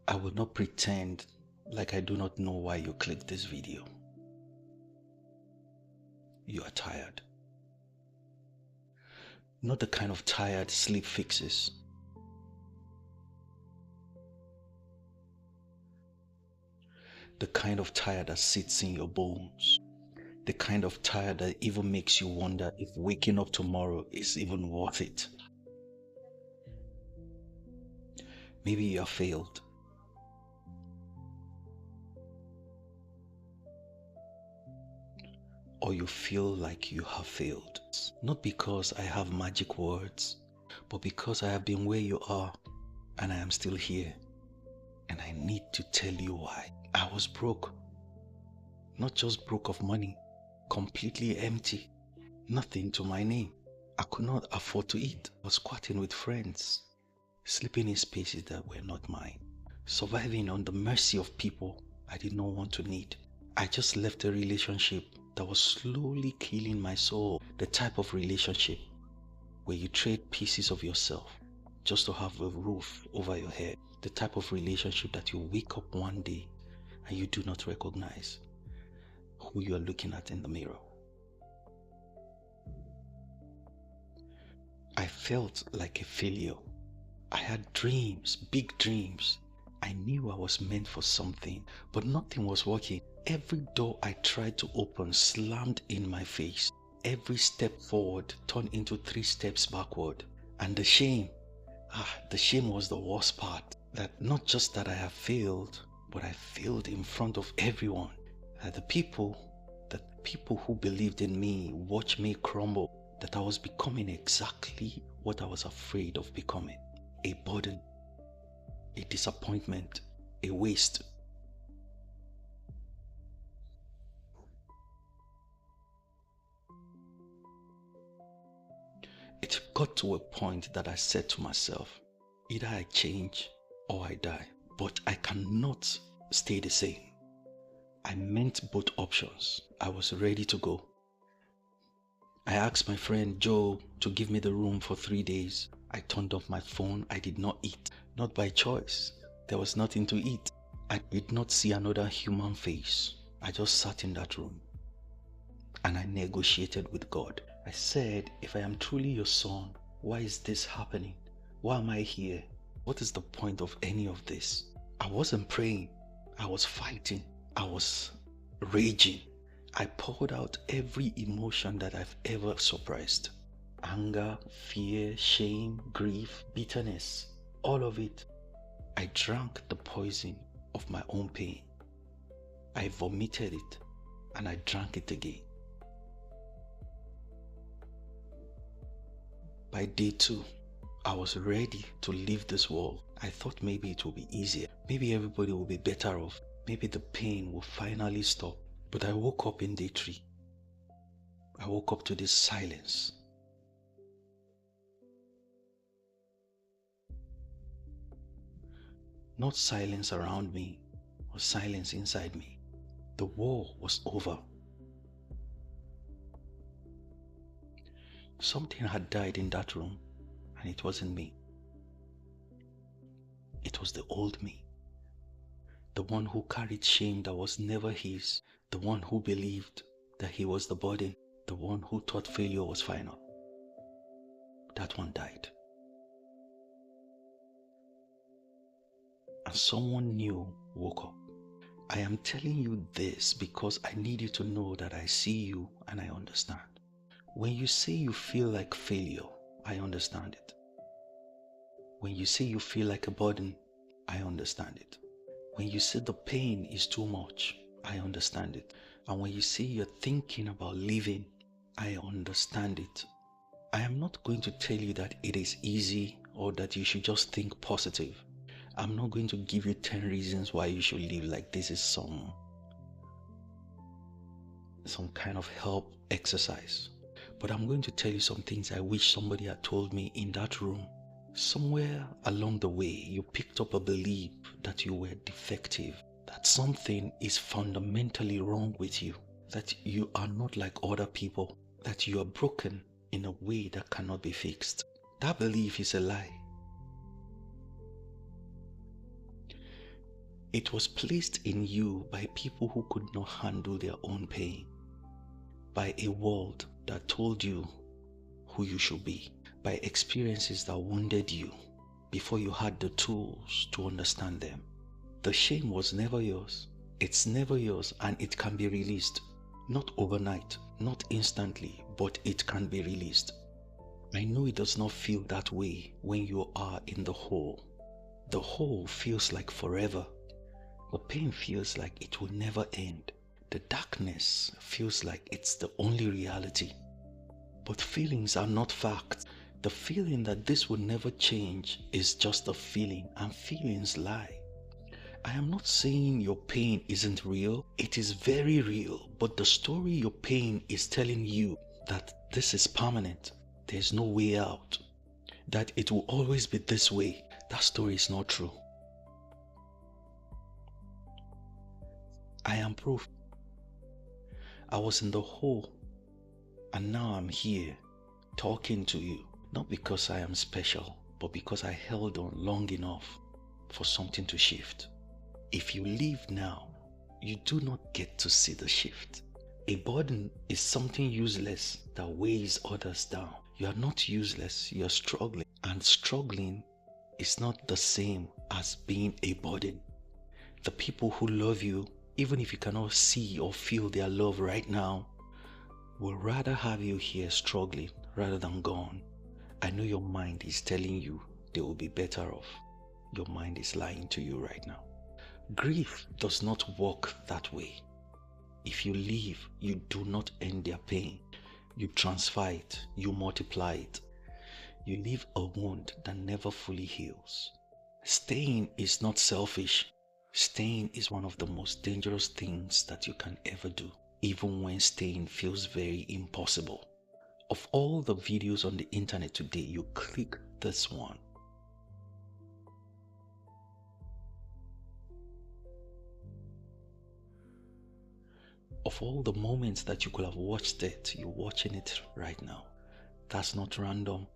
I will not pretend like I do not know why you clicked this video. You are tired. Not the kind of tired sleep fixes. The kind of tired that sits in your bones. The kind of tired that even makes you wonder if waking up tomorrow is even worth it. Maybe you have failed. Or you feel like you have failed. Not because I have magic words, but because I have been where you are and I am still here. And I need to tell you why. I was broke. Not just broke of money, completely empty. Nothing to my name. I could not afford to eat. I was squatting with friends, sleeping in spaces that were not mine, surviving on the mercy of people I did not want to need. I just left a relationship that was slowly killing my soul. The type of relationship where you trade pieces of yourself just to have a roof over your head. The type of relationship that you wake up one day and you do not recognize who you are looking at in the mirror. I felt like a failure. I had dreams, big dreams. I knew I was meant for something, but nothing was working. Every door I tried to open slammed in my face. Every step forward turned into 3 steps backward. And the shame was the worst part. That not just that I have failed, but I failed in front of everyone. That the people who believed in me watched me crumble. That I was becoming exactly what I was afraid of becoming. A burden, a disappointment, a waste. It got to a point that I said to myself, either I change or I die, but I cannot stay the same. I meant both options. I was ready to go. I asked my friend Joe to give me the room for 3 days. I turned off my phone. I did not eat. Not by choice. There was nothing to eat. I did not see another human face. I just sat in that room and I negotiated with God. I said, if I am truly your son, why is this happening? Why am I here? What is the point of any of this? I wasn't praying. I was fighting. I was raging. I poured out every emotion that I've ever suppressed. Anger, fear, shame, grief, bitterness, all of it. I drank the poison of my own pain. I vomited it and I drank it again. By day 2, I was ready to leave this world. I thought maybe it would be easier. Maybe everybody will be better off. Maybe the pain will finally stop. But I woke up in day 3. I woke up to this silence. Not silence around me, or silence inside me. The war was over. Something had died in that room, and it wasn't me. It was the old me. The one who carried shame that was never his. The one who believed that he was the burden. The one who thought failure was final. That one died. And someone new woke up. I am telling you this because I need you to know that I see you and I understand. When you say you feel like failure, I understand it. When you say you feel like a burden, I understand it. When you say the pain is too much, I understand it. And when you say you're thinking about leaving, I understand it. I am not going to tell you that it is easy or that you should just think positive. I'm not going to give you 10 reasons why you should leave like this is some kind of help exercise. But I'm going to tell you some things I wish somebody had told me in that room. Somewhere along the way, you picked up a belief that you were defective, that something is fundamentally wrong with you, that you are not like other people, that you are broken in a way that cannot be fixed. That belief is a lie. It was placed in you by people who could not handle their own pain, by a world that told you who you should be, by experiences that wounded you before you had the tools to understand them. The shame was never yours. It's never yours, and it can be released. Not overnight, not instantly, but it can be released. I know it does not feel that way when you are in the hole. The hole feels like forever. The pain feels like it will never end. The darkness feels like it's the only reality. But feelings are not facts. The feeling that this will never change is just a feeling, and feelings lie. I am not saying your pain isn't real. It is very real, but the story your pain is telling you that this is permanent. There's no way out. That it will always be this way. That story is not true. I am proof. I was in the hole, and now I'm here talking to you. Not because I am special, but because I held on long enough for something to shift. If you leave now, you do not get to see the shift. A burden is something useless that weighs others down. You are not useless, you are struggling. And struggling is not the same as being a burden. The people who love you, even if you cannot see or feel their love right now, will rather have you here struggling rather than gone. I know your mind is telling you they will be better off. Your mind is lying to you right now. Grief does not work that way. If you leave, you do not end their pain. You transfer it, you multiply it. You leave a wound that never fully heals. Staying is not selfish. Staying is one of the most dangerous things that you can ever do, even when staying feels very impossible. Of all the videos on the internet today, you click this one. Of all the moments that you could have watched it, you're watching it right now. That's not random.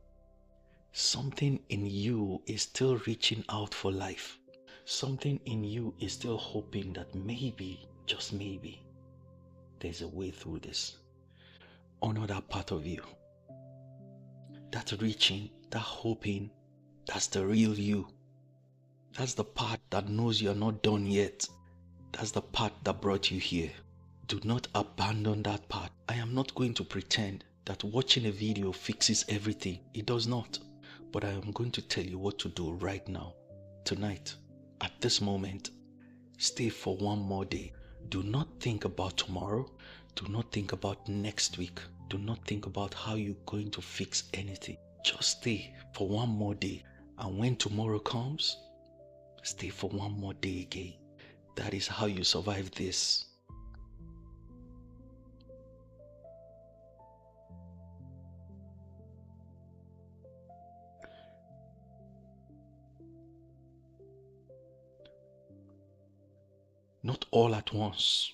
Something in you is still reaching out for life. Something in you is still hoping that maybe, just maybe, there's a way through this. Honor that part of you. That reaching, that hoping, that's the real you. That's the part that knows you're not done yet. That's the part that brought you here. Do not abandon that part. I am not going to pretend that watching a video fixes everything. It does not. But I am going to tell you what to do right now, tonight, at this moment. Stay for one more day. Do not think about tomorrow. Do not think about next week. Do not think about how you're going to fix anything. Just stay for one more day. And when tomorrow comes, stay for one more day again. That is how you survive this. Not all at once.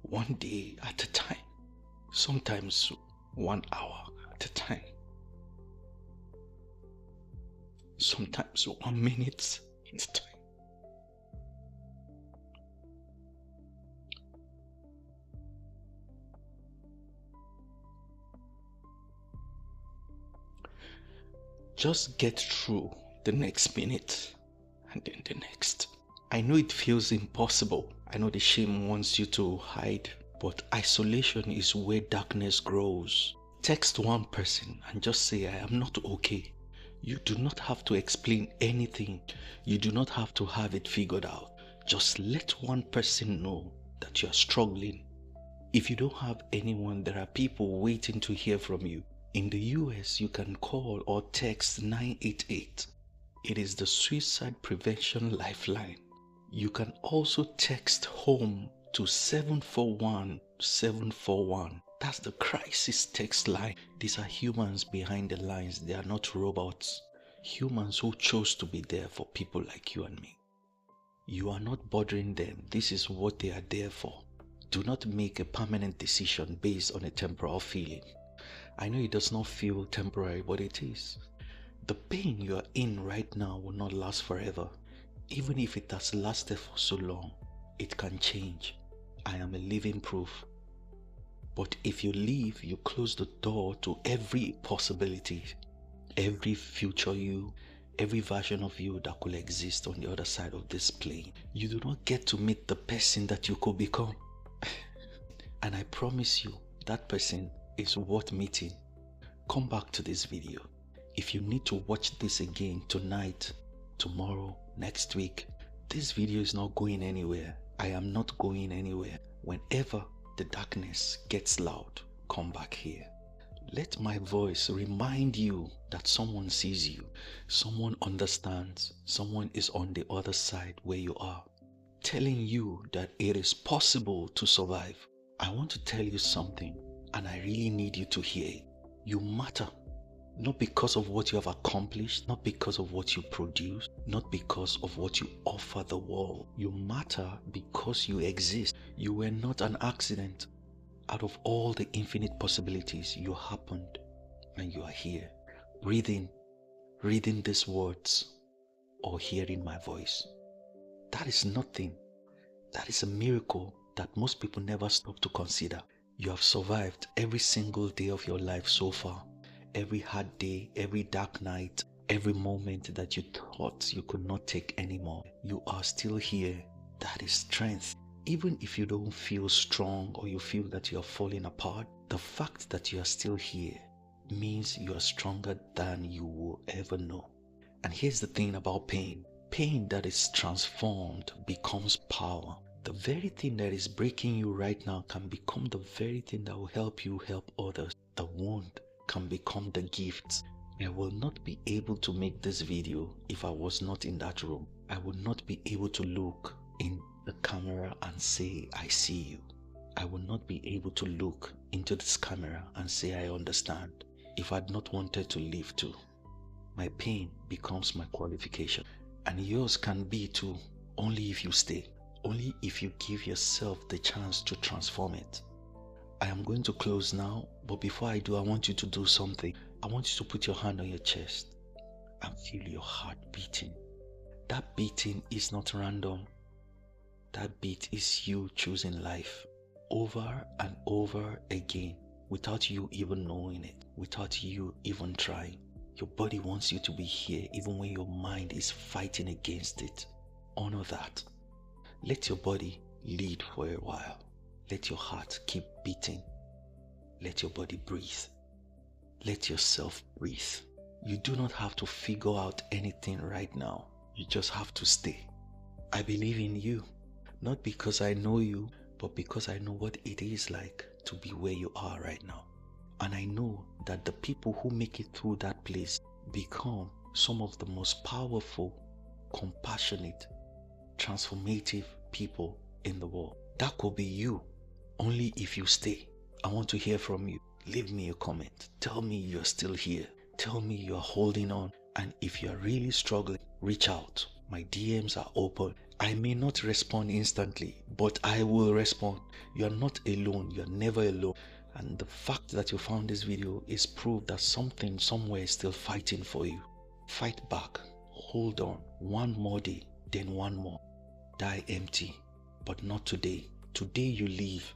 One day at a time. Sometimes 1 hour at a time. Sometimes 1 minute at a time. Just get through the next minute and then the next. I know it feels impossible. I know the shame wants you to hide, but isolation is where darkness grows. Text one person and just say, I am not okay. You do not have to explain anything. You do not have to have it figured out. Just let one person know that you are struggling. If you don't have anyone, there are people waiting to hear from you. In the US, you can call or text 988. It is the Suicide Prevention Lifeline. You can also text HOME to 741 741. That's the crisis text line. These are humans behind the lines. They are not robots. Humans who chose to be there for people like you and me. You are not bothering them. This is what they are there for. Do not make a permanent decision based on a temporal feeling. I know it does not feel temporary, but it is. The pain you are in right now will not last forever. Even if it has lasted for so long, it can change. I am a living proof. But if you leave, you close the door to every possibility, every future you, every version of you that could exist on the other side of this plane. You do not get to meet the person that you could become. And I promise you, that person is worth meeting. Come back to this video. If you need to watch this again tonight, tomorrow, next week, this video is not going anywhere. I am not going anywhere. Whenever the darkness gets loud, come back here. Let my voice remind you that someone sees you, someone understands, someone is on the other side where you are, telling you that it is possible to survive. I want to tell you something, and I really need you to hear it. You matter. Not because of what you have accomplished, not because of what you produce, not because of what you offer the world. You matter because you exist. You were not an accident. Out of all the infinite possibilities, you happened and you are here, breathing, reading these words, or hearing my voice. That is nothing. That is a miracle that most people never stop to consider. You have survived every single day of your life so far. Every hard day, every dark night, every moment that you thought you could not take anymore. You are still here. That is strength. Even if you don't feel strong or you feel that you are falling apart, the fact that you are still here means you are stronger than you will ever know. And here's the thing about pain. Pain that is transformed becomes power. The very thing that is breaking you right now can become the very thing that will help you help others. The wound can become the gift. I will not be able to make this video if I was not in that room. I would not be able to look in the camera and say, I see you. I would not be able to look into this camera and say, I understand, if I'd not wanted to live too. My pain becomes my qualification. And yours can be too, only if you stay. Only if you give yourself the chance to transform it. I am going to close now, but before I do, I want you to do something. I want you to put your hand on your chest and feel your heart beating. That beating is not random. That beat is you choosing life over and over again without you even knowing it, without you even trying. Your body wants you to be here even when your mind is fighting against it. Honor that. Let your body lead for a while. Let your heart keep beating. Let your body breathe. Let yourself breathe. You do not have to figure out anything right now. You just have to stay. I believe in you, not because I know you, but because I know what it is like to be where you are right now. And I know that the people who make it through that place become some of the most powerful, compassionate, transformative people in the world. That could be you, only if you stay. I want to hear from you. Leave me a comment. Tell me you're still here. Tell me you're holding on. And if you're really struggling, reach out. My DMs are open. I may not respond instantly, but I will respond. You're not alone. You're never alone. And the fact that you found this video is proof that something somewhere is still fighting for you. Fight back. Hold on. One more day, then one more. Die empty. But not today. Today you leave.